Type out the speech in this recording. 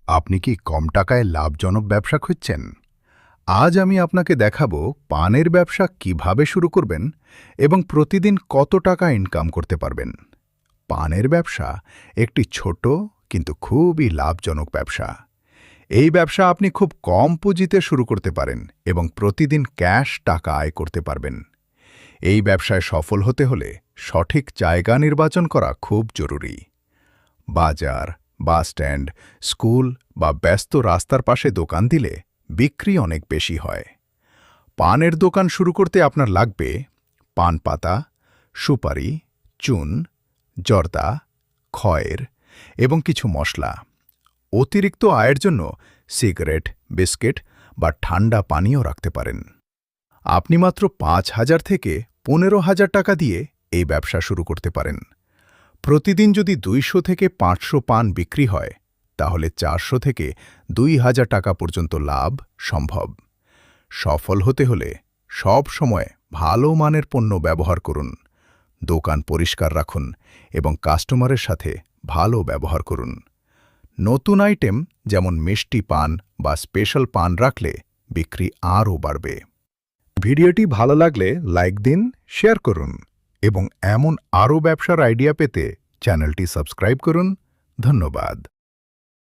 আপনি কি কম টাকায় লাভজনক ব্যবসা খুঁজছেন? আজ আমি আপনাকে দেখাবো পানের ব্যবসা কিভাবে শুরু করবেন এবং প্রতিদিন কত টাকা ইনকাম করতে পারবেন। পানের ব্যবসা একটি ছোট কিন্তু খুবই লাভজনক ব্যবসা। এই ব্যবসা আপনি খুব কম পুঁজিতে শুরু করতে পারেন এবং প্রতিদিন ক্যাশ টাকা আয় করতে পারবেন। এই ব্যবসায় সফল হতে হলে সঠিক জায়গা নির্বাচন করা খুব জরুরি। বাজার, বাসস্ট্যান্ড, স্কুল বা ব্যস্ত রাস্তার পাশে দোকান দিলে বিক্রি অনেক বেশি হয়। পানের দোকান শুরু করতে আপনার লাগবে পান পাতা, সুপারি, চুন, জর্দা, খয়ের এবং কিছু মশলা। অতিরিক্ত আয়ের জন্য সিগারেট, বিস্কিট বা ঠান্ডা পানীয় রাখতে পারেন। আপনি মাত্র ৫,০০০ থেকে ১৫,০০০ টাকা দিয়ে এই ব্যবসা শুরু করতে পারেন। প্রতিদিন যদি ২০০ থেকে ৫০০ পান বিক্রি হয়, তাহলে ৪০০ থেকে ২,০০০ টাকা পর্যন্ত লাভ সম্ভব। সফল হতে হলে সব সময় ভালো মানের পণ্য ব্যবহার করুন, দোকান পরিষ্কার রাখুন এবং কাস্টমারের সাথে ভালো ব্যবহার করুন। নতুন আইটেম যেমন মিষ্টি পান বা স্পেশাল পান রাখলে বিক্রি আরও বাড়বে। ভিডিওটি ভালো লাগলে লাইক দিন, শেয়ার করুন এবং এমন আরও ব্যবসার আইডিয়া পেতে চ্যানেলটি সাবস্ক্রাইব করুন। ধন্যবাদ।